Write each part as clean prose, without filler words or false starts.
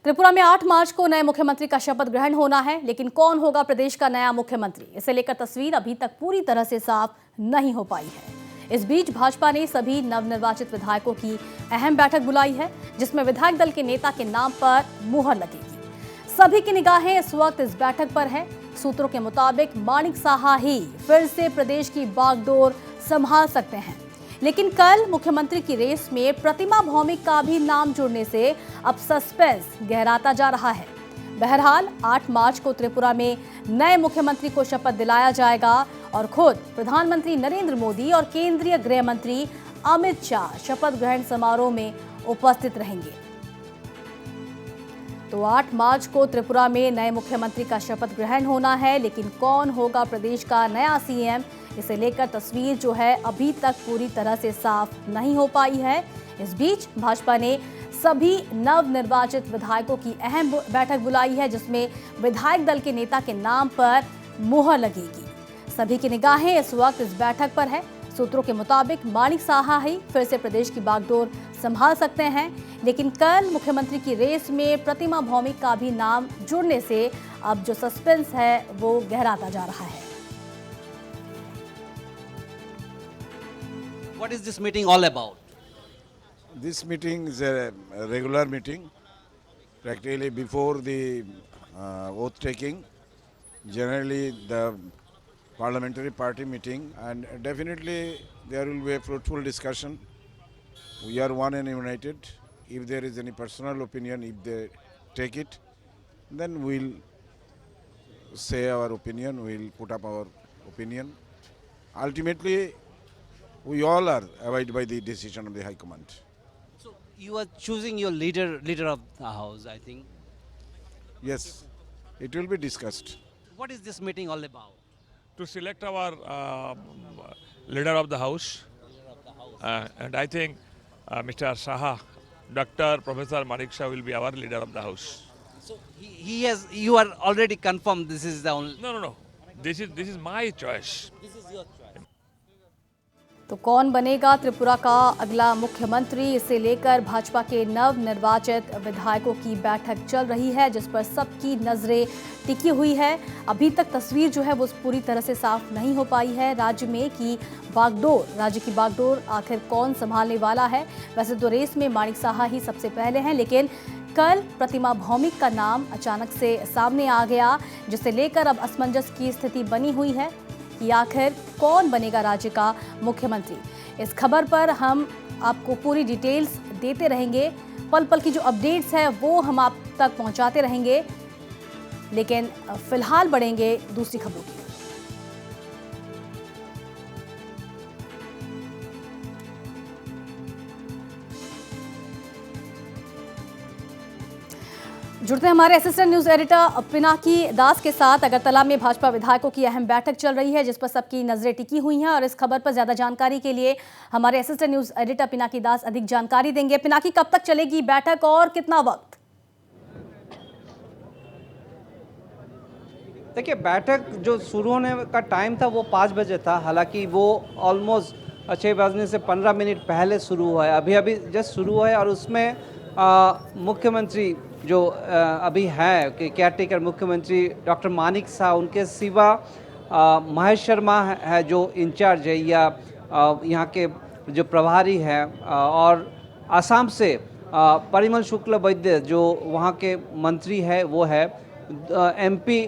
त्रिपुरा में 8 मार्च को नए मुख्यमंत्री का शपथ ग्रहण होना है, लेकिन कौन होगा प्रदेश का नया मुख्यमंत्री, इसे लेकर तस्वीर अभी तक पूरी तरह से साफ नहीं हो पाई है। इस बीच भाजपा ने सभी नवनिर्वाचित विधायकों की अहम बैठक बुलाई है, जिसमें विधायक दल के नेता के नाम पर मुहर लगेगी। सभी की निगाहें इस वक्त इस बैठक पर है। सूत्रों के मुताबिक माणिक साहा ही फिर से प्रदेश की बागडोर संभाल सकते हैं, लेकिन कल मुख्यमंत्री की रेस में प्रतिमा भौमिक का भी नाम जुड़ने से अब सस्पेंस गहराता जा रहा है। बहरहाल 8 मार्च को त्रिपुरा में नए मुख्यमंत्री को शपथ दिलाया जाएगा और खुद प्रधानमंत्री नरेंद्र मोदी और केंद्रीय गृह मंत्री अमित शाह शपथ ग्रहण समारोह में उपस्थित रहेंगे। तो 8 मार्च को त्रिपुरा में नए मुख्यमंत्री का शपथ ग्रहण होना है, लेकिन कौन होगा प्रदेश का नया सीएम, इसे लेकर तस्वीर जो है अभी तक पूरी तरह से साफ नहीं हो पाई है। इस बीच भाजपा ने सभी नवनिर्वाचित विधायकों की अहम बैठक बुलाई है, जिसमें विधायक दल के नेता के नाम पर मुहर लगेगी। सभी की निगाहें इस वक्त इस बैठक पर है। सूत्रों के मुताबिक माणिक साहा ही फिर से प्रदेश की बागडोर संभाल सकते हैं, लेकिन कल मुख्यमंत्री की रेस में प्रतिमा भौमिक का भी नाम जुड़ने से अब जो सस्पेंस है वो गहराता जा रहा है। What is this meeting all about? This meeting is a regular meeting, practically before the oath taking, generally the parliamentary party meeting, and definitely there will be a fruitful discussion. We are one and united. If there is any personal opinion, if they take it, then we'll say our opinion, we'll put up our opinion. Ultimately, we all are abide by the decision of the High Command. So you are choosing your leader of the house, I think. Yes, it will be discussed. What is this meeting all about? To select our leader of the house, and I think Mr. Saha, Dr. Professor Manik Shah will be our leader of the house. So you are already confirmed this is the only. No. This is my choice. This is your choice. तो कौन बनेगा त्रिपुरा का अगला मुख्यमंत्री, इसे लेकर भाजपा के नवनिर्वाचित विधायकों की बैठक चल रही है, जिस पर सबकी नजरें टिकी हुई है। अभी तक तस्वीर जो है वो पूरी तरह से साफ नहीं हो पाई है राज्य में कि राज्य की बागडोर आखिर कौन संभालने वाला है। वैसे तो रेस में माणिक साहा ही सबसे पहले हैं, लेकिन कल प्रतिमा भौमिक का नाम अचानक से सामने आ गया, जिसे लेकर अब असमंजस की स्थिति बनी हुई है कि आखिर कौन बनेगा राज्य का मुख्यमंत्री। इस खबर पर हम आपको पूरी डिटेल्स देते रहेंगे, पल पल की जो अपडेट्स है वो हम आप तक पहुंचाते रहेंगे, लेकिन फिलहाल बढ़ेंगे दूसरी खबरों की। जुड़ते हैं हमारे असिस्टेंट न्यूज एडिटर पिनाकी दास के साथ। अगरतला में भाजपा विधायकों की अहम बैठक चल रही है, जिस पर सबकी नजरें टिकी हुई हैं, और इस खबर पर ज्यादा जानकारी के लिए हमारे असिस्टेंट न्यूज एडिटर पिनाकी दास अधिक जानकारी देंगे। पिनाकी, कब तक चलेगी बैठक और कितना वक्त? देखिए, बैठक जो शुरू होने का टाइम था वो 5 बजे था, हालांकि वो ऑलमोस्ट 6 बजने से 15 मिनट पहले शुरू हुआ है। अभी जस्ट शुरू हुआ है, और उसमें मुख्यमंत्री जो अभी है कि केयरटेकर मुख्यमंत्री डॉक्टर माणिक शाह, उनके सिवा महेश शर्मा है जो इंचार्ज है या यहाँ के जो प्रभारी है, और असम से परिमल शुक्ल वैद्य जो वहाँ के मंत्री है वो है, एमपी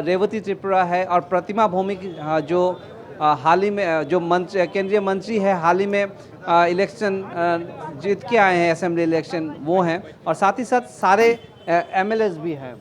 रेवती त्रिपुरा है, और प्रतिमा भौमिक जो हाल ही में जो केंद्रीय मंत्री है, हाल ही में इलेक्शन जीत के आए हैं, असेंबली इलेक्शन, वो हैं, और साथ ही साथ सारे एमएलएस भी हैं।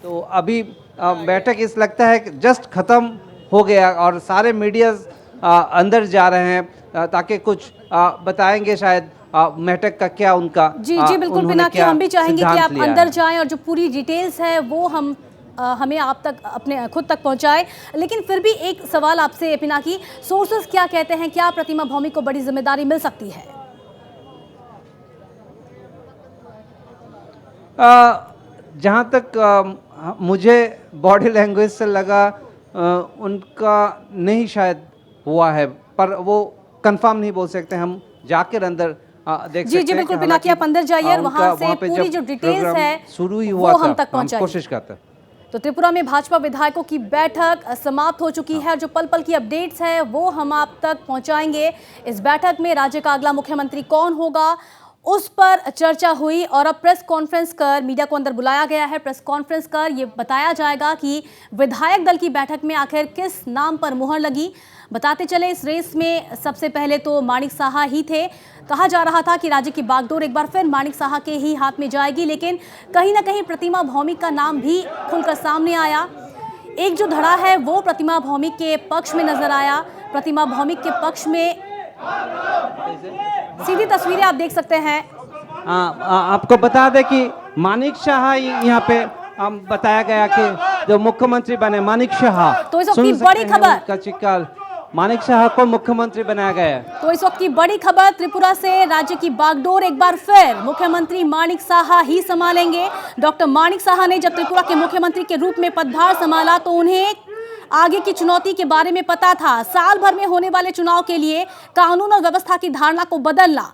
तो अभी बैठक इस लगता है कि जस्ट ख़त्म हो गया, और सारे मीडिया अंदर जा रहे हैं ताकि कुछ बताएंगे शायद बैठक का क्या उनका। जी बिल्कुल पिनाकी, हम भी चाहेंगे कि आप अंदर जाएं और जो पूरी डिटेल्स है वो हमें आप तक अपने खुद तक पहुंचाए। लेकिन फिर भी एक सवाल आपसे पिनाकी, सोर्सेस क्या कहते हैं, क्या प्रतिमा भौमिक को बड़ी जिम्मेदारी मिल सकती है? जहाँ तक मुझे बॉडी लैंग्वेज से लगा उनका नहीं शायद हुआ है, पर वो कंफर्म नहीं बोल सकते, हम जाकर अंदर देख जी सकते जी हैं बिल्कुल कि पिनाकी आप अंदर जाइए और उनका वहां से वहाँ पे पूरी जब जो डिटेल्स प्रोग्राम है शुरू ही वो हुआ हम था, तक पहुंचाइए। कोशिश करते हैं। तो त्रिपुरा में भाजपा विधायकों की बैठक समाप्त हो चुकी है। जो पल पल की अपडेट्स है वो हम आप तक पहुंचाएंगे। इस बैठक में राज्य का अगला मुख्यमंत्री कौन होगा उस पर चर्चा हुई और अब प्रेस कॉन्फ्रेंस कर मीडिया को अंदर बुलाया गया है। प्रेस कॉन्फ्रेंस कर ये बताया जाएगा कि विधायक दल की बैठक में आखिर किस नाम पर मुहर लगी। बताते चले इस रेस में सबसे पहले तो माणिक साहा ही थे। कहा जा रहा था कि राज्य की बागडोर एक बार फिर माणिक साहा के ही हाथ में जाएगी, लेकिन कहीं ना कहीं प्रतिमा भौमिक का नाम भी खुलकर सामने आया। एक जो धड़ा है वो प्रतिमा भौमिक के पक्ष में नजर आया। प्रतिमा भौमिक के पक्ष में सीधी तस्वीरें आप देख सकते हैं। आपको बता दें कि माणिक शाह यहाँ पे बताया गया कि जो मुख्यमंत्री बने माणिक शाह, तो इस वक्त सुन की सकते बड़ी हैं खबर। उनका चिक्कार, माणिक शाह को मुख्यमंत्री बनाया गया है। तो इस वक्त की बड़ी खबर, त्रिपुरा से राज्य की बागडोर एक बार फिर मुख्यमंत्री माणिक साहा ही संभालेंगे। डॉक्टर माणिक साहा ने जब त्रिपुरा के मुख्यमंत्री के रूप में पदभार संभाला तो उन्हें आगे की चुनौती के बारे में पता था। साल भर में होने वाले चुनाव के लिए कानून और व्यवस्था की धारणा को बदलना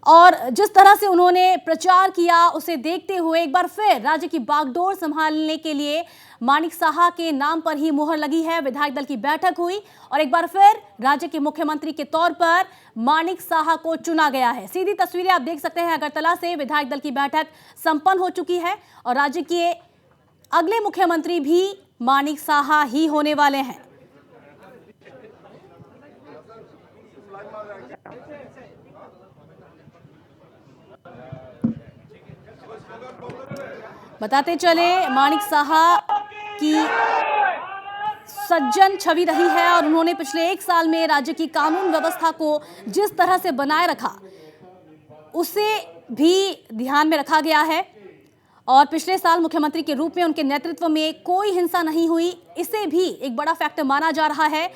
और जिस तरह से उन्होंने प्रचार किया उसे देखते हुए एक बार फिर राज्य की बागडोर संभालने के लिए माणिक साहा के नाम पर ही मुहर लगी है। विधायक दल की बैठक हुई और एक बार फिर राज्य के मुख्यमंत्री के तौर पर माणिक साहा को चुना गया है। सीधी तस्वीरें आप देख सकते हैं। अगरतला से विधायक दल की बैठक संपन्न हो चुकी है और राज्य के अगले मुख्यमंत्री भी माणिक साहा ही होने वाले हैं। बताते चले माणिक साहा की सज्जन छवि रही है और उन्होंने पिछले एक साल में राज्य की कानून व्यवस्था को जिस तरह से बनाए रखा उसे भी ध्यान में रखा गया है और पिछले साल मुख्यमंत्री के रूप में उनके नेतृत्व में कोई हिंसा नहीं हुई, इसे भी एक बड़ा फैक्टर माना जा रहा है।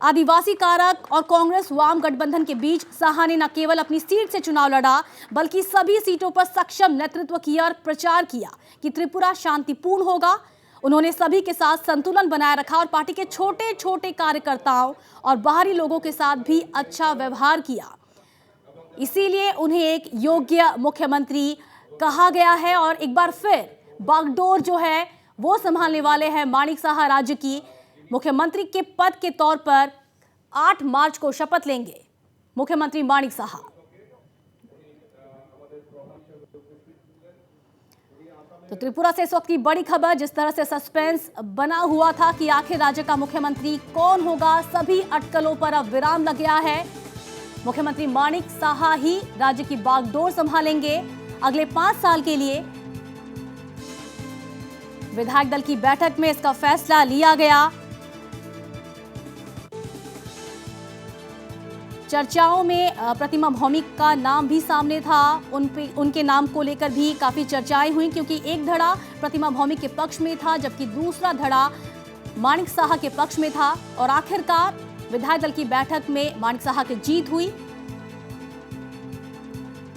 आदिवासी कारक और कांग्रेस वाम गठबंधन के बीच साहा ने न केवल अपनी सीट से चुनाव लड़ा बल्कि सभी सीटों पर सक्षम नेतृत्व किया और प्रचार किया कि त्रिपुरा शांतिपूर्ण होगा। उन्होंने सभी के साथ संतुलन बनाए रखा और पार्टी के छोटे छोटे कार्यकर्ताओं और बाहरी लोगों के साथ भी अच्छा व्यवहार किया। इसीलिए उन्हें एक योग्य मुख्यमंत्री कहा गया है और एक बार फिर बागडोर जो है वो संभालने वाले हैं माणिक साहा। राज्य की मुख्यमंत्री के पद के तौर पर 8 मार्च को शपथ लेंगे मुख्यमंत्री माणिक साहा। तो त्रिपुरा से इस वक्त की बड़ी खबर, जिस तरह से सस्पेंस बना हुआ था कि आखिर राज्य का मुख्यमंत्री कौन होगा, सभी अटकलों पर अब विराम लग गया है। मुख्यमंत्री माणिक साहा ही राज्य की बागडोर संभालेंगे अगले 5 साल के लिए। विधायक दल की बैठक में इसका फैसला लिया गया। चर्चाओं में प्रतिमा भौमिक का नाम भी सामने था। उनके नाम को लेकर भी काफी चर्चाएं हुई क्योंकि एक धड़ा प्रतिमा भौमिक के पक्ष में था जबकि दूसरा धड़ा माणिक साहा के पक्ष में था और आखिरकार विधायक दल की बैठक में माणिक साहा की जीत हुई।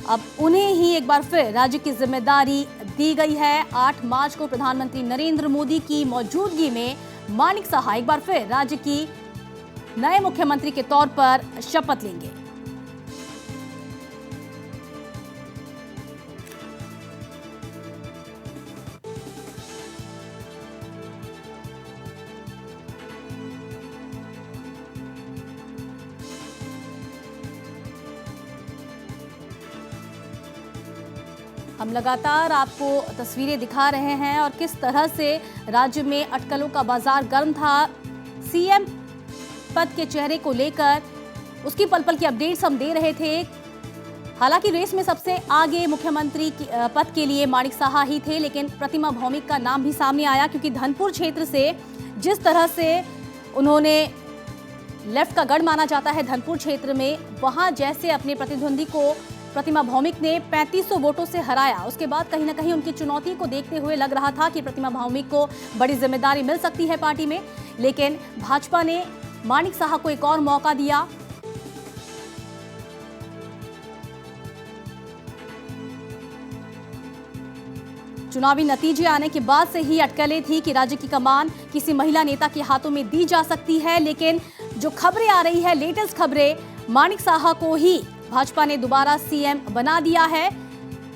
अब उन्हें ही एक बार फिर राज्य की जिम्मेदारी दी गई है। 8 मार्च को प्रधानमंत्री नरेंद्र मोदी की मौजूदगी में माणिक साहा एक बार फिर राज्य की नए मुख्यमंत्री के तौर पर शपथ लेंगे। हम लगातार आपको तस्वीरें दिखा रहे हैं और किस तरह से राज्य में अटकलों का बाजार गर्म था। सीएम पद के चेहरे को लेकर उसकी पल पल की अपडेट्स हम दे रहे थे। हालांकि रेस में सबसे आगे मुख्यमंत्री पद के लिए माणिक साहा ही थे, लेकिन प्रतिमा भौमिक का नाम भी सामने आया क्योंकि धनपुर क्षेत्र से जिस तरह से उन्होंने लेफ्ट का गढ़ माना जाता है धनपुर क्षेत्र में, वहां जैसे अपने प्रतिद्वंदी को प्रतिमा भौमिक ने 3500 वोटों से हराया, उसके बाद कहीं ना कहीं उनकी चुनौती को देखते हुए लग रहा था कि प्रतिमा भौमिक को बड़ी जिम्मेदारी मिल सकती है पार्टी में। लेकिन भाजपा ने माणिक साहा को एक और मौका दिया। चुनावी नतीजे आने के बाद से ही अटकलें थी कि राज्य की कमान किसी महिला नेता के हाथों में दी जा सकती है, लेकिन जो खबरें आ रही है, लेटेस्ट खबरें माणिक साहा को ही भाजपा ने दोबारा सीएम बना दिया है।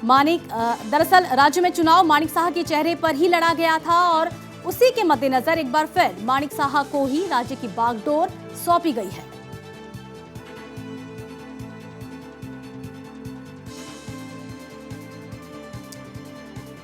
दरअसल राज्य में चुनाव माणिक साहा के चेहरे पर ही लड़ा गया था और उसी के मद्देनजर एक बार फिर माणिक साहा को ही राज्य की बागडोर सौंपी गई है।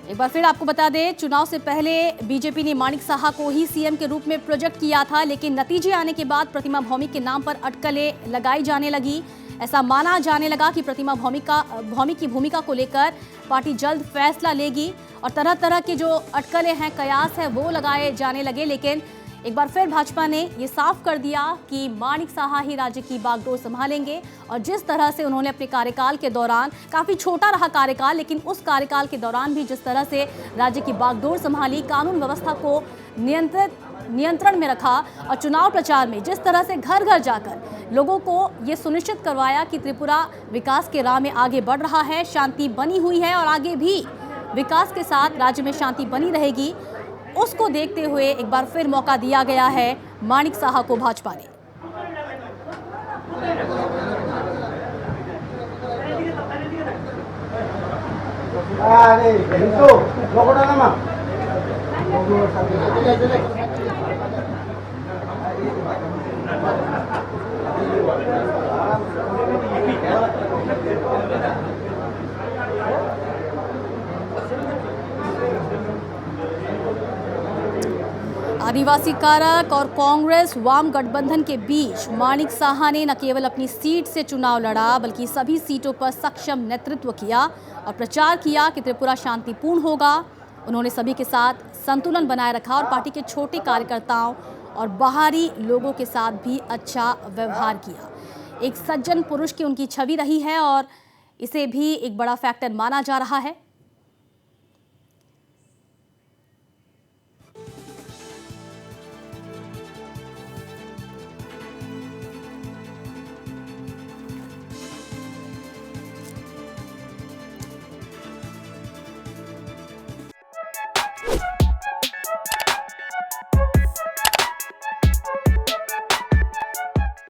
एक बार फिर आपको बता दें, चुनाव से पहले बीजेपी ने माणिक साहा को ही सीएम के रूप में प्रोजेक्ट किया था, लेकिन नतीजे आने के बाद प्रतिमा भौमिक के नाम पर अटकलें लगाई जाने लगी। ऐसा माना जाने लगा कि प्रतिमा भौमिक की भूमिका को लेकर पार्टी जल्द फैसला लेगी और तरह तरह के जो अटकलें हैं, कयास है, वो लगाए जाने लगे। लेकिन एक बार फिर भाजपा ने ये साफ कर दिया कि माणिक साहा ही राज्य की बागडोर संभालेंगे और जिस तरह से उन्होंने अपने कार्यकाल के दौरान, काफ़ी छोटा रहा कार्यकाल, लेकिन उस कार्यकाल के दौरान भी जिस तरह से राज्य की बागडोर संभाली, कानून व्यवस्था को नियंत्रण में रखा और चुनाव प्रचार में जिस तरह से घर घर जाकर लोगों को ये सुनिश्चित करवाया कि त्रिपुरा विकास के राह में आगे बढ़ रहा है, शांति बनी हुई है और आगे भी विकास के साथ राज्य में शांति बनी रहेगी, उसको देखते हुए एक बार फिर मौका दिया गया है माणिक साहा को भाजपा ने। आदिवासी कारक और कांग्रेस वाम गठबंधन के बीच माणिक साहा ने न केवल अपनी सीट से चुनाव लड़ा, बल्कि सभी सीटों पर सक्षम नेतृत्व किया और प्रचार किया कि त्रिपुरा शांतिपूर्ण होगा। उन्होंने सभी के साथ संतुलन बनाए रखा और पार्टी के छोटे कार्यकर्ताओं और बाहरी लोगों के साथ भी अच्छा व्यवहार किया। एक सज्जन पुरुष की उनकी छवि रही है और इसे भी एक बड़ा फैक्टर माना जा रहा है।